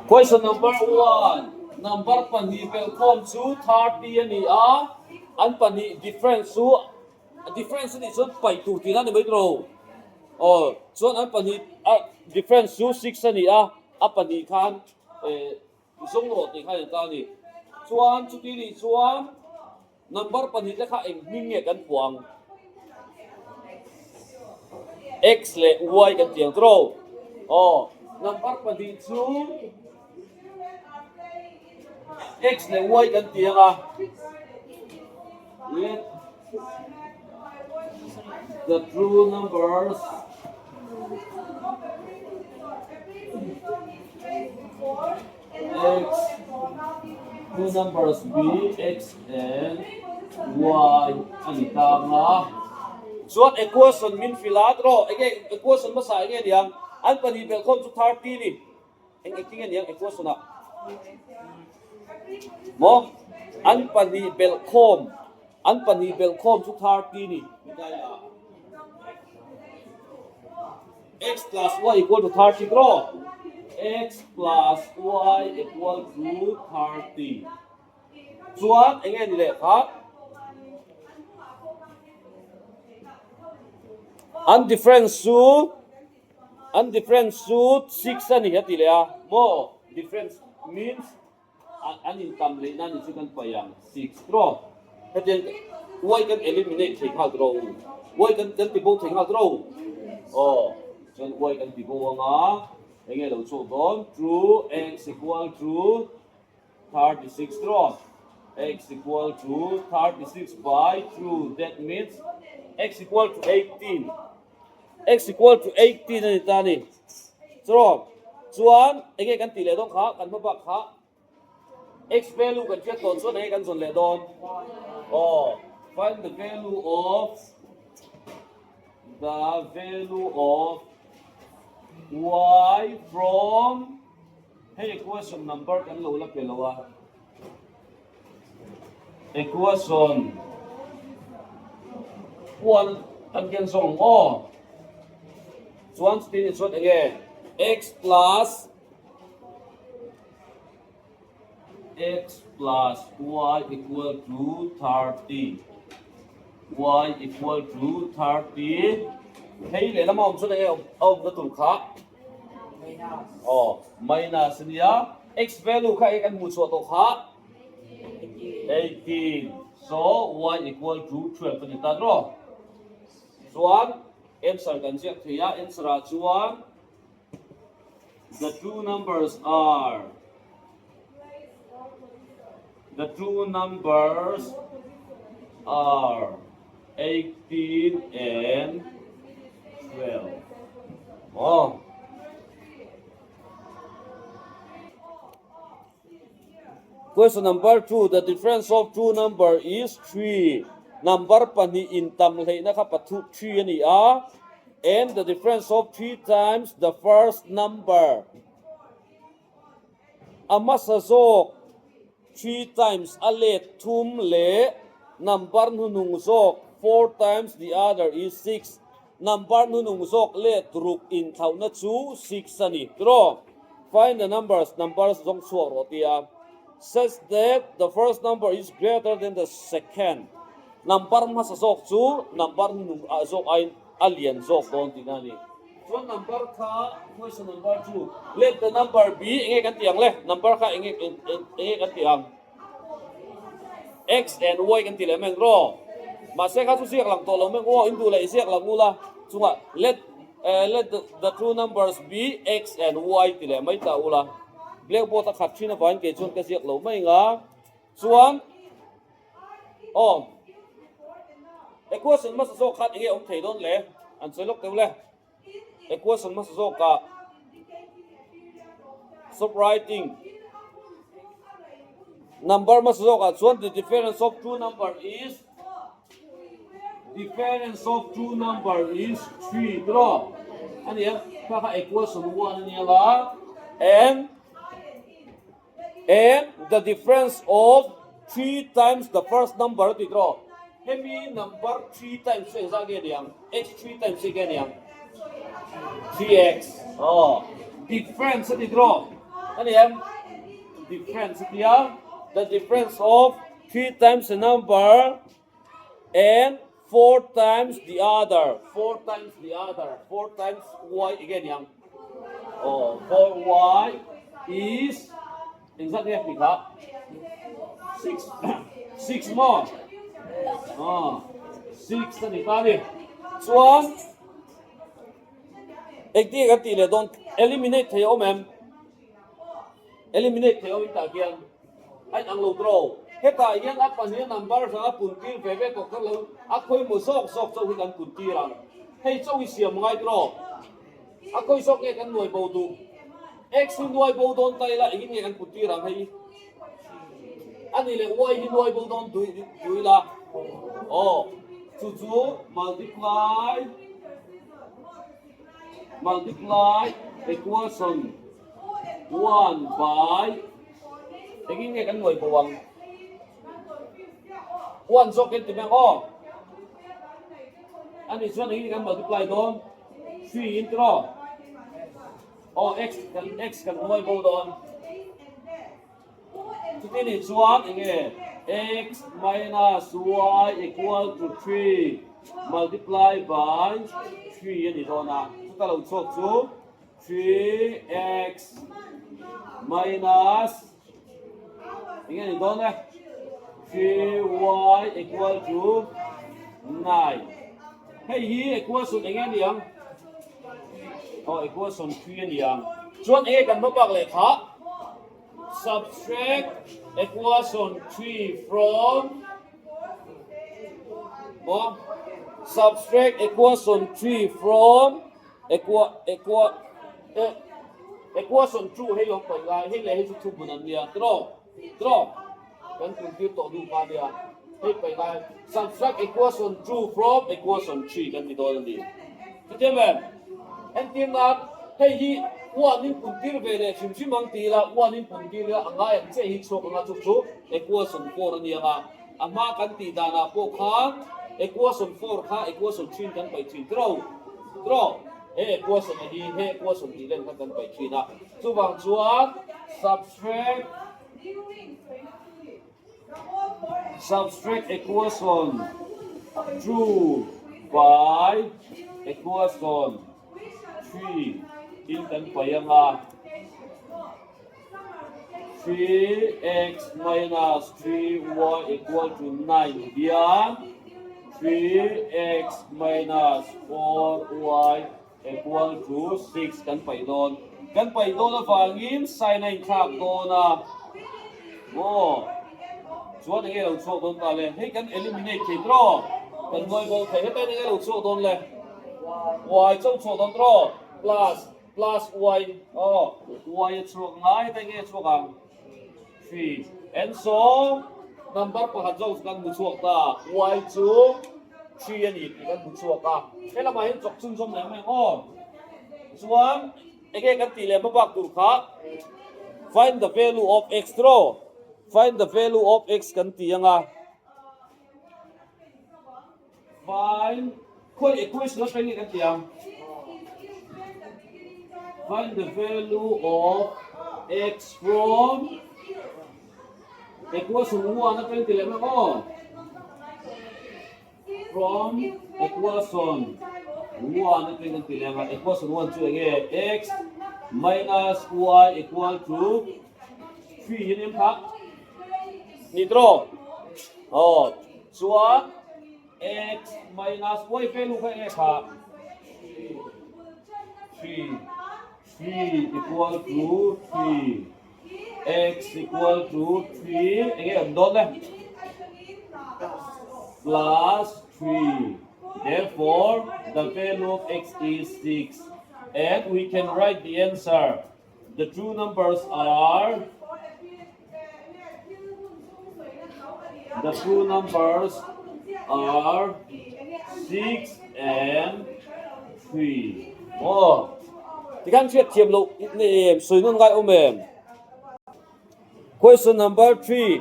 Question number 1. Number pani pelkom su 30 ani an pani difference su difference ni so pai tu ti na ni mai tro. So an pani difference su 6 ani pani khan zong ro ti khan ta ni. Chuan chu ti ni chuan number pani la kha eng ning nge kan puang. X le y kan tiang tro. Number pani chu X le Y kan tiang let the true numbers X true numbers be X and Y ani tama suat equation min filat ro equation masa enge diang an pani belkom chu 30 ni eng diang equation mo an pani belkom chu 30 ni X plus Y equal to 30 bro. X plus Y equal to 30. Chuan enge ni le kha undifference su 6 ani hati le mo difference means an income le na ni chikan payang 6 bro. Heten Y kan eliminate thei kha draw. Y kan tibo thei kha draw. Chen Y kan tibo nga enge lo chu don true X equal to 36 draw. X equal to 36 by true. That means X equal to 18. X equal to 18 ani tani. So, chuan enge kan ti le dong kha kan ba kha X value kan check don so nei kan zon le don. Find the value of Y from equation number kan lo la pelawa. Equation 1 again song chuan still is what again X plus Y equal to 30. Y equal to 30. Hey, le lama om so na the tul kha. Minus niya. X value kha kan mu so to kha 18. So Y equal to 12 ni ta dro. Chuan answer kan check thiya answer chuan the two numbers are 18 and 12. Question number 2. The difference of two number is 3. Number pani in tam le na ka patu 3 ani and the difference of 3 times the first number. Amasazok 3 times alet tum le number nunung zok 4 times the other is 6. Number nunung zok le truk in thau na chu 6 ani. Draw. Find the numbers zong suak rotia. Says that the first number is greater than the second. Number masazok chu number nunung zok ay alien zok don tinani. So number ka question number 2. Let the number be enge kan tiang le number ka enge kan tiang X and Y kan ti le meng ro ma se kha su siak lang to lo meng o in du le siak lang ula chunga let the true numbers be X and Y ti le mai ta ula blackboard ta khat thina van ke chon ka siak lo mai nga chuan equation mas so khat enge om thei don le an chelok te le equation mas so ka subwriting number mas so ka chuan the difference of two number is 3 draw ani ka equation 1 ani la and the difference of 3 times the first number to draw. Hemi number 3 times so again yang x 3 times again yang 3x. Difference to draw. Anh em, difference here, the difference of 3 times the number and 4 times the other. 4 times the other. 4 times y again yang. Oh, 4y is exactly apa? 6. 6 more. 6 tadi tadi. Chuan ekti ka ti le don eliminate theo mem. Eliminate theo ta kian. Ai ang lo draw. Heta yan apa ni number sa puntir bebe ko ka lo. Ako'y mo sok so hikan puntiran. Hey so siam ngai draw. Ako'y sok ye kan noi bo du. X noi bo don tai la igin ye kan puntiran hay. Ani le y ni noi bo don du la. Oh, to multiply equation 1 by again nghe kan ngồi buông 1 socket thì oh anh đi xuống này kan multiply don 3 intro oh x kan ngồi buông don chúng này xuống nghe x minus y equal to 3 multiply by 3 ini dona kita lalu cok tu 3x minus ini dona 3y equal to 9 hey hi equation ini yang oh equation 3 ini yang cuan kan babak le kha subtract equation 3 from subtract equation 3 from equation 2 hay long pai lai hay le hay chu bunan dia draw kan compute to du pa dia hay pai lai subtract equation 2 from equation 3 kan mi do ni thế men en tim na hey hi wa nin puntir ve le chim mang ti la wa nin puntir la anga en che hi chok nga chu equation 4 ni anga ama kan ti da na po kha equation 4 kha equation 3 kan pai 3 draw equation hi equation 11 kan pai 3 na chu wang chuan subtract equation 2 by equation 3 in kan payanga 3x minus 3y equal to 9 diyan 3x minus 4y equal to 6 kan paidon na fangin sin 9 thak do na chuan nge lo chok don ta le hey kan eliminate ke draw kan ngoi bo thai he ta nge lo chok don le y chok don draw plus y y chok ngai ta nge chok ang 3 and so number pa hajo kan mu chok ta y chu 3 ani kan mu chok ka hela ma hin chok chun som le me chuan ege kan ti le ba bak tur kha find the value of x draw find the value of x kan ti anga find khoi equation na pen kan ti ang find the value of x from equation 1 na pen ti le me from equation 1 na pen kan ti le ma equation 1 chu ege x minus y equal to 3 yin impact ni draw chuan x minus y value ka x ha 3 equal to 3 x equal to 3 again dot le plus 3 therefore the value of x is 6 and we can write the answer the true numbers are The true numbers are 6 and 3. Thì kan chuyện tiệm lộ này suy luận gai ôm em. Question number 3.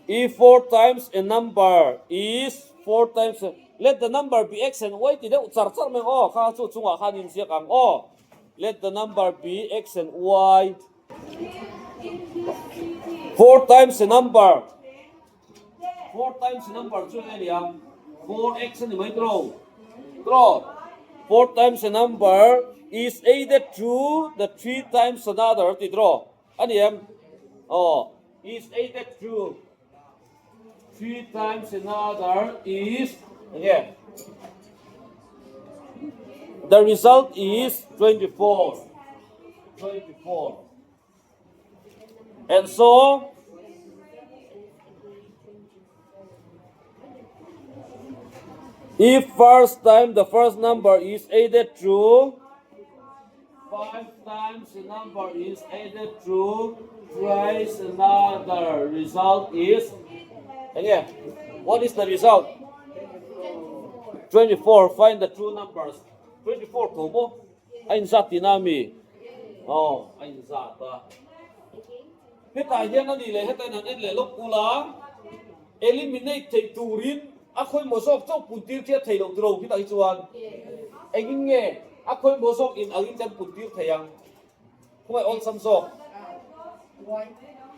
If 4 times a number is 4 times let the number be x and y thì đâu char char men kha chu chunga khan in siak ang let the number be x and y. 4 times the number. 4 times the number. 4x and may draw. 4 times the number is added to the 3 times another. Draw. Is added to 3 times another is the result is 24. And so if first time the first number is added to 5 times the number is added to twice another, result is what is the result? 24. Find the two numbers. 24 tomo. Ain zat dinami. Ain zat. Hetai hian ani le hetai nan le lok kula eliminate thei turin akhoi mosok chok puntir che thei lo dro hitai chuan engin nge akhoi mosok in agin kan puntir theiang khoi on samsok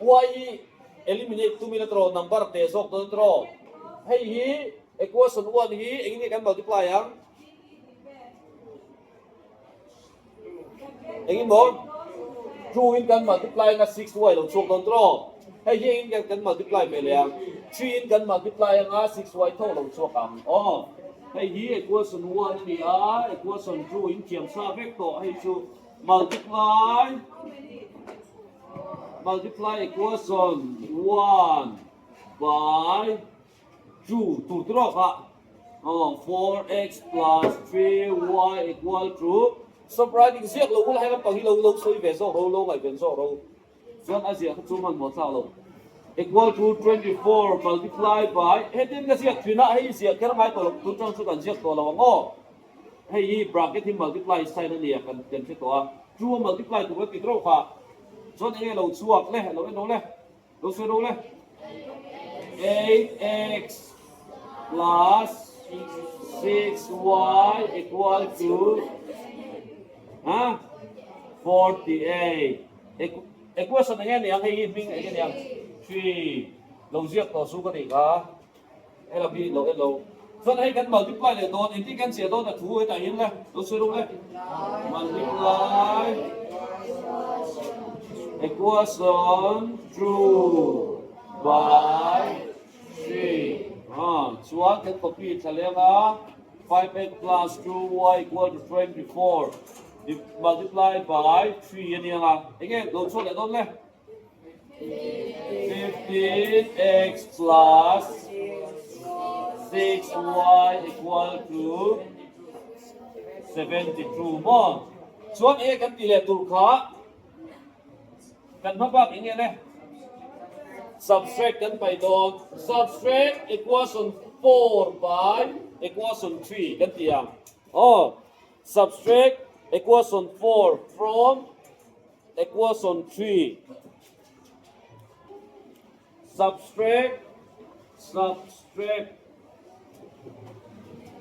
y eliminate 2 minutro number te sok to dro hei hi equation 1 hi engin kan multiply ang engin mo 2 in kan multiply na 6y lo sok to dro hei hi engin kan multiply me le 3 in kan multiply nga 6y tho lo sok am hei hi equation 1 ni equation 2 in thiam sa vector hei chu multiply equation 1 by 2 to draw 4x plus 3y equal to subtracting siak lo ulai kan pagi lo soi ve so lo ngai ben so ro zon asia chu man mo sa lo equal to 24 multiplied by heading ka siak thina hei siak ker mai to tu chang chu kan siak to lo ngo hei bracket hi multiply sign ni kan kan se to 2 multiply to cái draw kha zon engel lo chuak le lo so ro le 8x plus 6y equal to 48. Equation này yang hay mình cái này 3 lâu giết to số cái gì cả hay là vì lâu cho nên cái multiply này đó thì cái sẽ đó là thu cái tài hiện này nó sẽ đúng đấy multiply equation 2 by 3 so cái copy trả lời 5x plus 2y equal to 24 multiplied by 3 ini lah. Again, don't show that don't 15x plus 6y equal to 72 more. So ini kan pilih tulka. Kan apa ini ne? Subtract kan by don. Subtract equation 4 by equation 3 kan tiang. Subtract equation 4 from equation 3. Subtract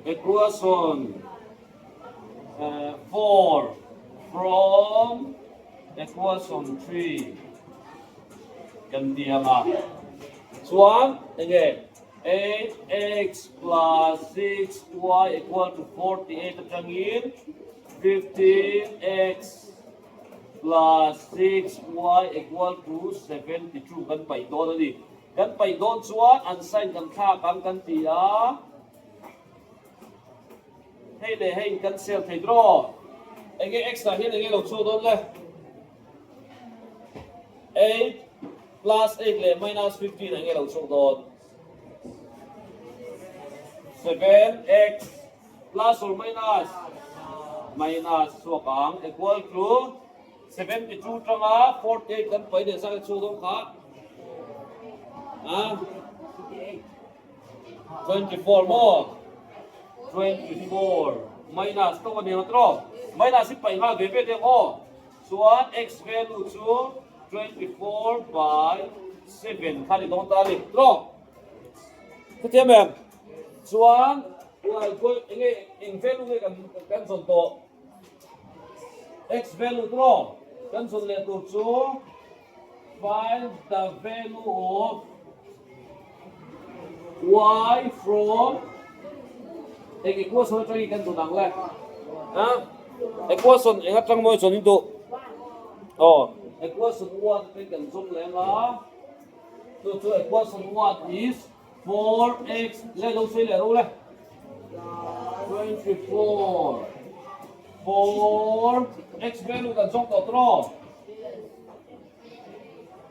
equation 4 from equation 3. Ganti ama. So again, 8x plus 6y equal to 48 trangin. 15x plus 6y equal to 72 kan pai don ni kan pai don chuan unsign kan kha kan tia hey le hey kan sel thei draw enge extra hian enge lo chu don le 8 plus 8 le minus 15 enge lo chu don 7x plus or minus so kang equal to 72 tranga 48 kan pai de sa chu dong kha 24 more 24 minus to ni otro minus si pai ma de pe de so x value to 24 by 7 khali dong ta li tro thế thế mềm chuan là cô nghe in value nghe kan son to X value draw. Cancel letter 2. Find the value of y from equation trang ikan tunang le. Equation ingat trang mo ison itu. Oh, equation 1 ikan zoom le nga. So equation 1 is 4x le đâu suy le đâu le. 24. 4 x value kan zoom to draw.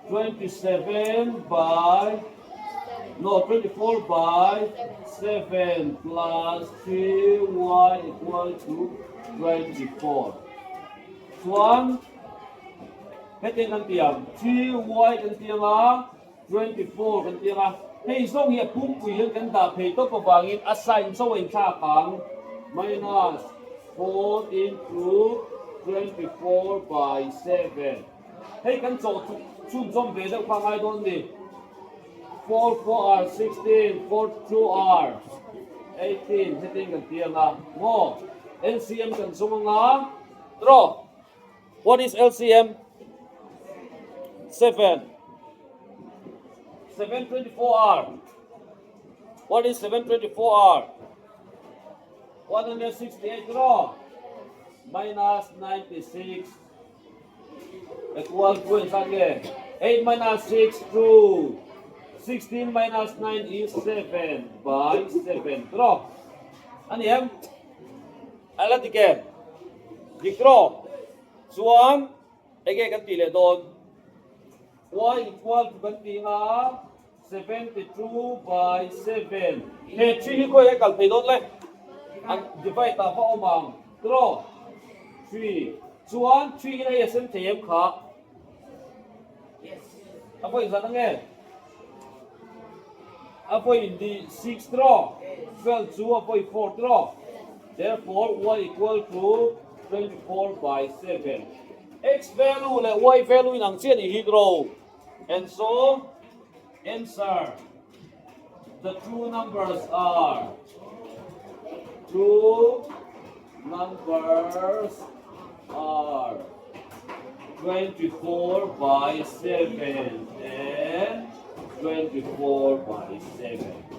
24 by 7 plus 3y equal to 24. One, heading kan tiang 3y kan tiang 24 kan tiang hey song here pum kuyen kan da pay to pabangin assign so in cha kang minus 4 into 24 by 7. Hey kan zo chun zong be da kwang ai don ni 4 4 r 16 4 2 r 18 heading kan tiang mo LCM kan sum draw. What is LCM? 7 724R. What is 724R? 168 draw. Minus 96 equal to again. 8 minus 6 2. 16 minus 9 is 7 by 7 draw. Ano yan? Alat again. Draw. Suang again kan tile doon. Y equal to ganti nga 72 by 7. He 3 ko ay kalpay doon le. Ang divide ta pa umang. Draw. 3. Suan 3 na yasem tayem ka. Yes. Apo isa nang eh. Apo hindi 6 draw. 12 2 apo 4 draw. Therefore y equal to 24 by 7. X value le y value in ang chen i draw. And so, answer. The two numbers are 24 by 7 and 24 by 7.